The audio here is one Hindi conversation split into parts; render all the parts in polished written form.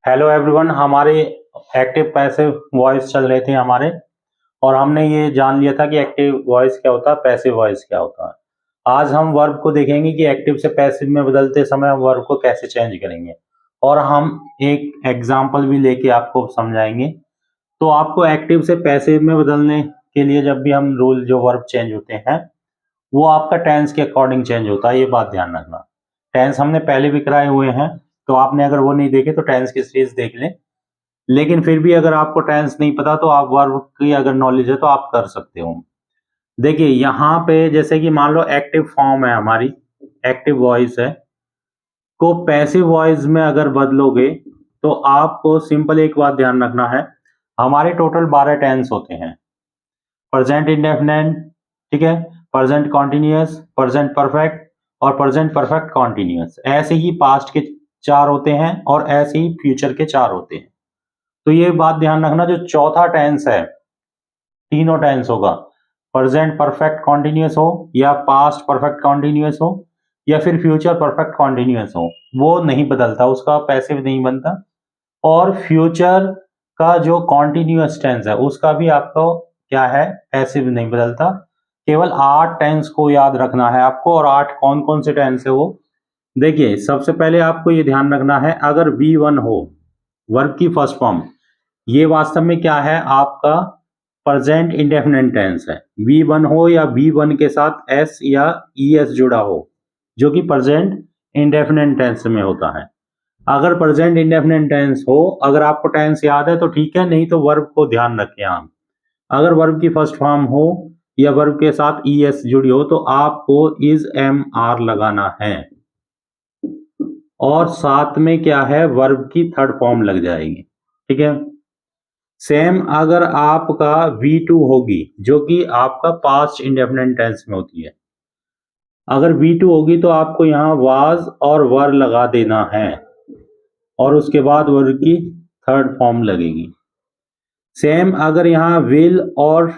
Hello everyone. हमारे एक्टिव पैसिव वॉइस चल रहे थे हमारे, और हमने ये जान लिया था कि एक्टिव वॉइस क्या होता है, पैसिव वॉइस क्या होता है। आज हम वर्ब को देखेंगे कि एक्टिव से पैसिव में बदलते समय हम वर्ब को कैसे चेंज करेंगे, और हम एक एग्जाम्पल भी लेके आपको समझाएंगे। तो आपको एक्टिव से पैसिव में बदलने के लिए जब भी हम रूल जो वर्ब चेंज होते हैं वो आपका टेंस के अकॉर्डिंग चेंज होता है, ये बात ध्यान रखना। टेंस हमने पहले भी कराए हुए हैं, तो आपने अगर वो नहीं देखे तो टेंस की सीरीज देख लें। लेकिन फिर भी अगर आपको टेंस नहीं पता तो आप वर्ब की अगर नॉलेज है तो आप कर सकते हो। देखिए यहाँ पे जैसे कि मान लो एक्टिव फॉर्म है हमारी, एक्टिव वॉइस है, को पैसिव वॉइस में अगर बदलोगे तो आपको सिंपल एक बात ध्यान रखना है। हमारे टोटल 12 टेंस होते हैं। प्रेजेंट इंडेफिनिट, ठीक है, प्रेजेंट कॉन्टिन्यूअस, प्रेजेंट परफेक्ट और प्रेजेंट परफेक्ट कॉन्टिन्यूअस। ऐसे ही पास्ट के 4 होते हैं और ऐसे ही फ्यूचर के 4 होते हैं। तो ये बात ध्यान रखना, जो चौथा टेंस है, तीनों टेंस होगा, प्रेजेंट परफेक्ट कॉन्टिन्यूअस हो या पास्ट परफेक्ट कॉन्टिन्यूअस हो या फिर फ्यूचर परफेक्ट कॉन्टिन्यूअस हो, वो नहीं बदलता, उसका पैसिव नहीं बनता। और फ्यूचर का जो कॉन्टिन्यूअस टेंस है उसका भी आपको क्या है, पैसिव नहीं बदलता। केवल 8 टेंस को याद रखना है आपको। और 8 कौन कौन से टेंस है वो देखिए। सबसे पहले आपको ये ध्यान रखना है, अगर V1 हो वर्ब की फर्स्ट फॉर्म, ये वास्तव में क्या है, आपका प्रेजेंट इंडेफिनिट टेंस है। V1 हो या V1 के साथ S या ES जुड़ा हो, जो कि प्रेजेंट इंडेफिनिट टेंस में होता है। अगर प्रेजेंट इंडेफिनिट टेंस हो, अगर आपको टेंस याद है तो ठीक है, नहीं तो वर्ब को ध्यान रखें आप। अगर वर्ब की फर्स्ट फॉर्म हो या वर्ब के साथ ES जुड़ी हो तो आपको इज एम आर लगाना है, और साथ में क्या है, वर्ब की थर्ड फॉर्म लग जाएगी, ठीक है। सेम अगर आपका V2 होगी, जो कि आपका पास्ट इंडेफिनिट टेंस में होती है, अगर V2 होगी तो आपको यहाँ वाज और वर लगा देना है, और उसके बाद वर्ब की थर्ड फॉर्म लगेगी। सेम अगर यहाँ विल और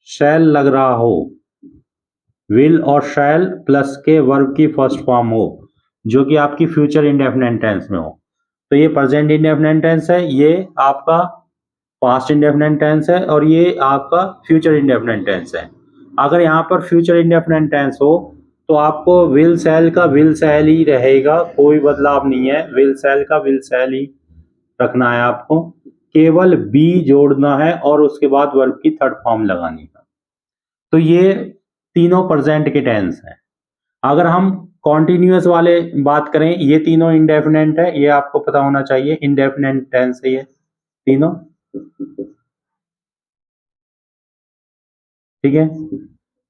शैल लग रहा हो, विल और शैल प्लस के वर्ब की फर्स्ट फॉर्म हो, जो कि आपकी फ्यूचर इंडेफिनिट टेंस में हो, तो ये प्रेजेंट इंडेफिनिट टेंस है, ये आपका पास्ट इंडेफिनिट टेंस है, और ये आपका फ्यूचर इंडेफिनिट टेंस है। अगर यहाँ पर फ्यूचर इंडेफिनिट टेंस हो तो आपको विल सेल का विल सेल ही रहेगा, कोई बदलाव नहीं है, विल सेल का विल सेल ही रखना है आपको, केवल बी जोड़ना है और उसके बाद वर्ब की थर्ड फॉर्म लगानी है। तो ये तीनों प्रेजेंट के टेंस हैं। अगर हम कॉन्टिन्यूअस वाले बात करें, ये तीनों इंडेफिनिट है, ये आपको पता होना चाहिए, इंडेफिनिट टेंस है ये तीनों, ठीक है,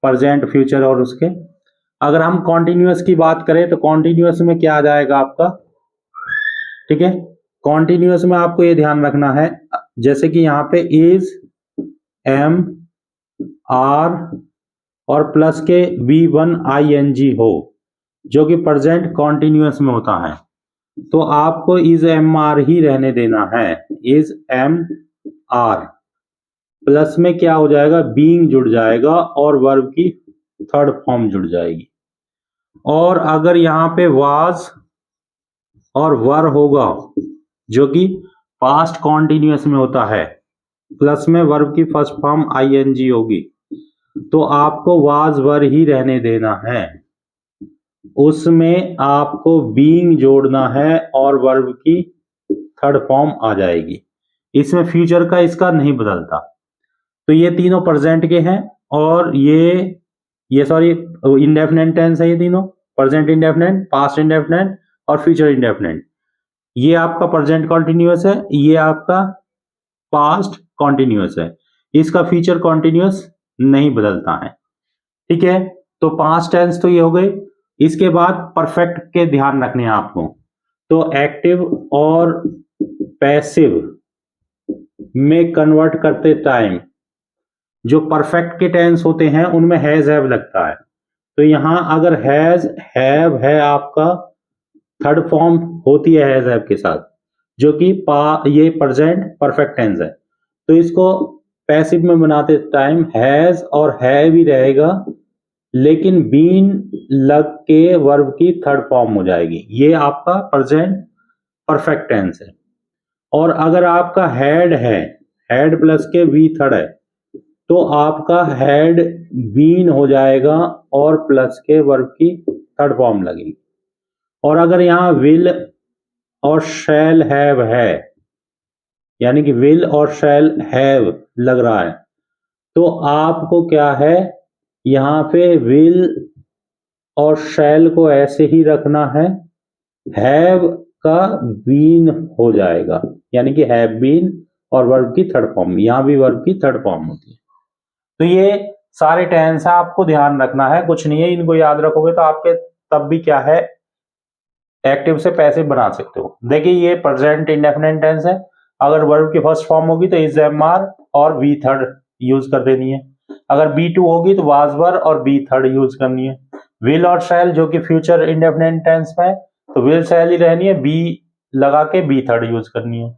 प्रेजेंट फ्यूचर और उसके। अगर हम कॉन्टिन्यूअस की बात करें तो कॉन्टिन्यूअस में क्या आ जाएगा आपका, ठीक है। कॉन्टिन्यूअस में आपको ये ध्यान रखना है, जैसे कि यहाँ पे इज एम आर और प्लस के V1 ING हो, जो कि प्रेजेंट कॉन्टिन्यूअस में होता है, तो आपको इज एम आर ही रहने देना है। इज एम आर प्लस में क्या हो जाएगा, बीइंग जुड़ जाएगा और वर्ब की थर्ड फॉर्म जुड़ जाएगी। और अगर यहाँ पे वाज और वर होगा, जो कि पास्ट कॉन्टिन्यूअस में होता है, प्लस में वर्ब की फर्स्ट फॉर्म ING होगी, तो आपको वाज वर ही रहने देना है, उसमें आपको बीइंग जोड़ना है और वर्ब की थर्ड फॉर्म आ जाएगी। इसमें फ्यूचर का इसका नहीं बदलता। तो ये तीनों प्रेजेंट के हैं, और ये सॉरी इंडेफिनिट टेंस है, ये तीनों प्रेजेंट इंडेफिनिट, पास्ट इंडेफिनिट और फ्यूचर इंडेफिनिट। ये आपका प्रेजेंट कॉन्टिन्यूअस है, ये आपका पास्ट कॉन्टिन्यूअस है, इसका फ्यूचर कॉन्टिन्यूअस नहीं बदलता है, ठीक है। तो 5 टेंस तो ये हो गए। इसके बाद परफेक्ट के ध्यान रखने हैं आपको। तो एक्टिव और पैसिव में कन्वर्ट करते टाइम जो परफेक्ट के टेंस होते हैं उनमें हैज हैव लगता है। तो यहां अगर हैज हैव है आपका, थर्ड फॉर्म होती है हैज हैव के साथ, जो कि ये प्रेजेंट परफेक्ट टेंस है, तो इसको पैसिव में बनाते टाइम हैज और हैव ही रहेगा, लेकिन बीन लग के वर्ब की थर्ड फॉर्म हो जाएगी। ये आपका प्रेजेंट परफेक्ट टेंस है। और अगर आपका हेड है, हेड प्लस के वी थर्ड है, तो आपका हेड बीन हो जाएगा और प्लस के वर्ब की थर्ड फॉर्म लगेगी। और अगर यहाँ विल और शैल हैव है, यानी कि विल और शैल हैव लग रहा है, तो आपको क्या है, यहाँ पे विल और शैल को ऐसे ही रखना है, हैव का बीन हो जाएगा, यानी कि हैव बीन और वर्ब की थर्ड फॉर्म, यहाँ भी वर्ब की थर्ड फॉर्म होती है। तो ये सारे टेंस आपको ध्यान रखना है, कुछ नहीं है, इनको याद रखोगे तो आपके तब भी क्या है, एक्टिव से पैसिव बना सकते हो। देखिए ये प्रेजेंट इंडेफिनिट टेंस है, अगर वर्ब की फर्स्ट फॉर्म होगी तो इज एम आर और वी थर्ड यूज कर देनी है, अगर बी टू होगी तो वाज वर और बी थर्ड यूज करनी है। विल और शैल जो कि फ्यूचर इंडेफिनिट टेंस में है, तो विल शैल ही रहनी है, बी लगा के बी थर्ड यूज करनी है।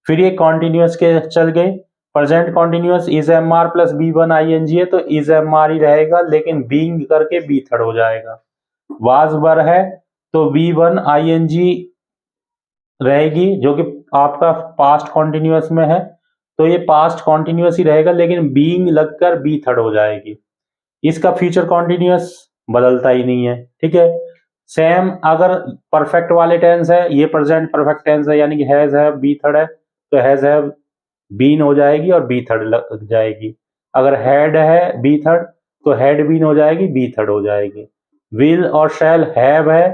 फिर ये कॉन्टिन्यूस के चल गए, present continuous is am are plus V one I N G है, तो इज एम आर ही रहेगा, लेकिन बीइंग करके बी थर्ड हो जाएगा। वाज वर है तो V one I N G रहेगी, जो कि आपका पास्ट कॉन्टिन्यूस में है, तो ये पास्ट कॉन्टिन्यूस ही रहेगा, लेकिन बीइंग लगकर बी थर्ड हो जाएगी। इसका फ्यूचर कॉन्टिन्यूस बदलता ही नहीं है, ठीक है। सेम अगर परफेक्ट वाले टेंस है, ये प्रेजेंट परफेक्ट टेंस है, यानी कि हैज हैव बी थर्ड है, तो हैज हैव बीन हो जाएगी और बी थर्ड लग जाएगी। अगर हैड है बी थर्ड, तो हैड बीन हो जाएगी, बी थर्ड हो जाएगी। विल और शैल हैव है,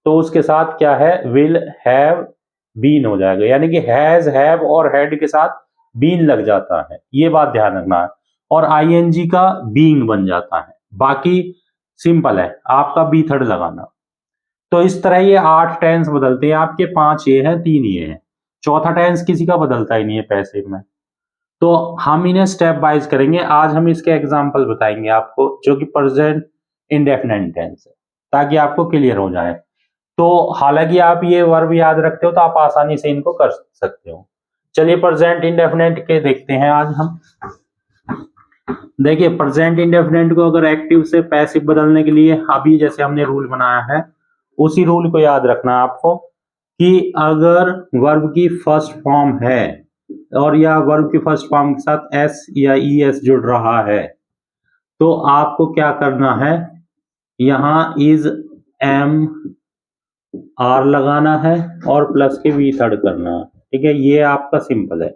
तो उसके साथ क्या है, विल हैव बीन हो जाएगा, यानी कि हैज हैव और हैड के साथ बीन लग जाता है, ये बात ध्यान रखना है। और आईएनजी का बीइंग बन जाता है, बाकी सिंपल है आपका बी थर्ड लगाना। तो इस तरह ये 8 टेंस बदलते हैं आपके, 5 ये हैं, 3 ये हैं, चौथा टेंस किसी का बदलता ही नहीं है पैसिव में। तो हम इन्हें स्टेप वाइज करेंगे, आज हम इसके एग्जाम्पल बताएंगे आपको, जो कि प्रेजेंट इंडेफिनिट टेंस है, ताकि आपको क्लियर हो जाए। तो हालांकि आप ये वर्ब याद रखते हो तो आप आसानी से इनको कर सकते हो। चलिए प्रेजेंट इंडेफिनिट के देखते हैं आज हम। देखिए प्रेजेंट इंडेफिनिट को अगर एक्टिव से पैसिव बदलने के लिए अभी जैसे हमने रूल बनाया है, उसी रूल को याद रखना है आपको, कि अगर वर्ब की फर्स्ट फॉर्म है और या वर्ब की फर्स्ट फॉर्म के साथ एस या ई एस जुड़ रहा है, तो आपको क्या करना है, यहां इज एम आर लगाना है और प्लस के वी थर्ड करना है, ठीक है। ये आपका सिंपल है।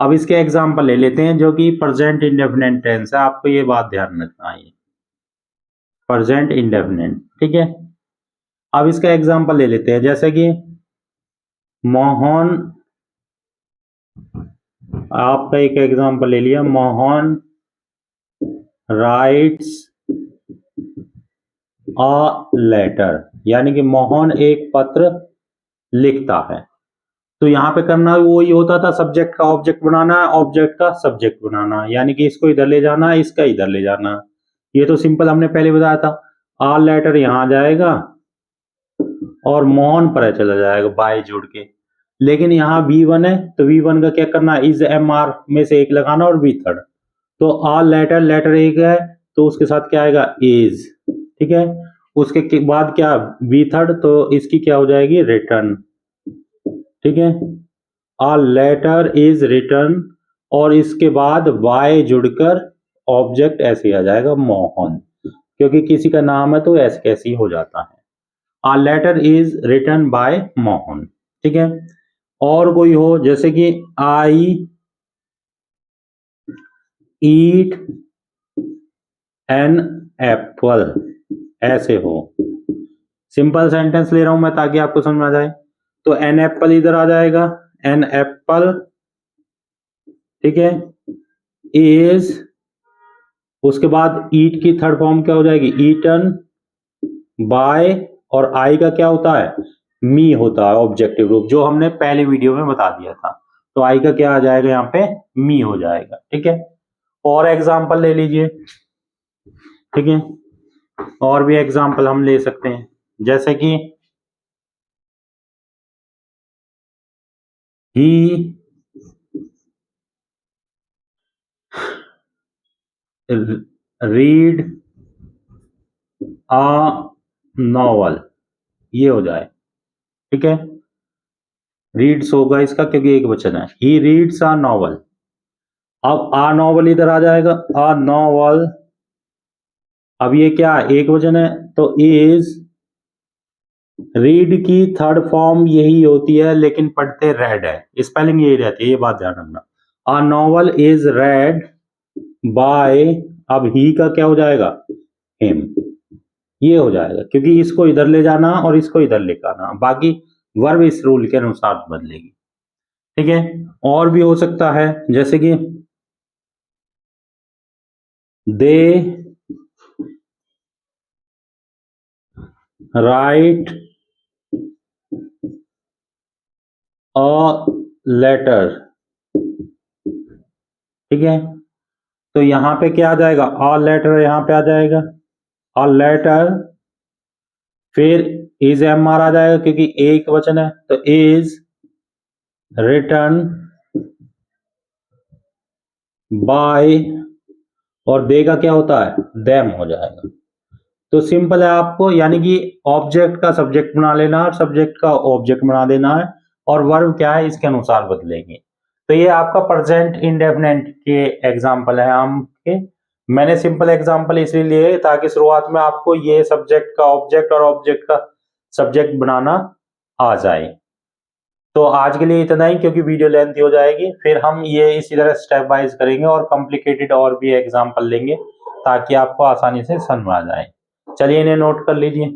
अब इसके एग्जांपल ले लेते हैं, जो कि प्रेजेंट इंडेफिनिट टेंस है, आपको ये बात ध्यान रखना है, प्रेजेंट इंडेफिनिट, ठीक है। अब इसका एग्जांपल ले लेते हैं, जैसे कि मोहन, आपका एक एग्जांपल ले लिया, मोहन राइट्स अ लेटर, यानी कि मोहन एक पत्र लिखता है। तो यहां पे करना वही होता था, सब्जेक्ट का ऑब्जेक्ट बनाना, ऑब्जेक्ट का सब्जेक्ट बनाना, यानी कि इसको इधर ले जाना, इसका इधर ले जाना। ये तो सिंपल हमने पहले बताया था। आ लेटर यहां आ जाएगा और मोहन पर चला जाएगा बाय जुड़ के, लेकिन यहाँ V1 है, तो V1 का क्या करना, इज एम आर में से एक लगाना और वी थर्ड। तो आ लेटर, लेटर एक है, तो उसके साथ क्या आएगा, इज, ठीक है। उसके बाद क्या, वी थर्ड, तो इसकी क्या हो जाएगी, रिटर्न, ठीक है। आ लेटर इज रिटर्न, और इसके बाद वाई जुड़कर ऑब्जेक्ट ऐसे आ जाएगा मोहन, क्योंकि किसी का नाम है तो ऐसे कैसे हो जाता है। A letter is written by Mohan, ठीक है। और कोई हो, जैसे कि आई ईट एन एप्पल, ऐसे हो। सिंपल सेंटेंस ले रहा हूं मैं ताकि आपको समझ में आ जाए। तो एन एप्पल इधर आ जाएगा, एन एप्पल, ठीक है, इज, उसके बाद ईट की थर्ड फॉर्म क्या हो जाएगी, ईटन बाय, और आई का क्या होता है, मी होता है ऑब्जेक्टिव रूप, जो हमने पहले वीडियो में बता दिया था। तो आई का क्या आ जाएगा, यहाँ पे मी हो जाएगा, ठीक है। और एग्जांपल ले लीजिए, ठीक है, और भी एग्जांपल हम ले सकते हैं, जैसे कि ही रीड अ नॉवल, ये हो जाए, ठीक है। रीड्स होगा इसका क्योंकि एक वचन है। He reads a novel. अब आ नॉवल इधर आ जाएगा, अ नॉवल। अब ये क्या है, एक वचन है, तो इज। रीड की थर्ड फॉर्म यही होती है, लेकिन पढ़ते रेड है, स्पेलिंग यही रहती है, ये बात ध्यान रखना। A novel is read by. अब ही का क्या हो जाएगा, हिम। ये हो जाएगा क्योंकि इसको इधर ले जाना और इसको इधर लेकर आना, बाकी वर्ब इस रूल के अनुसार बदलेगी। ठीक है, और भी हो सकता है, जैसे कि दे राइट अ लेटर। ठीक है, तो यहां पे क्या आ जाएगा, अ लेटर यहां पे आ जाएगा, अ लेटर। फिर इज एम आर आ जाएगा क्योंकि एक वचन है, तो इज रिटर्न बाय। और दे का क्या होता है, देम हो जाएगा। तो सिंपल है आपको, यानी कि ऑब्जेक्ट का सब्जेक्ट बना लेना है, सब्जेक्ट का ऑब्जेक्ट बना देना है, और वर्ब क्या है इसके अनुसार बदलेंगे। तो ये आपका प्रेजेंट इंडेफिनिट के एग्जांपल है आपके। मैंने सिंपल एग्जांपल इसलिए लिए ताकि शुरुआत में आपको ये सब्जेक्ट का ऑब्जेक्ट और ऑब्जेक्ट का सब्जेक्ट बनाना आ जाए। तो आज के लिए इतना ही, क्योंकि वीडियो लेंथी हो जाएगी। फिर हम ये इसी तरह स्टेप वाइज करेंगे और कॉम्प्लिकेटेड और भी एग्जांपल लेंगे ताकि आपको आसानी से समझ आ जाए। चलिए इन्हें नोट कर लीजिए।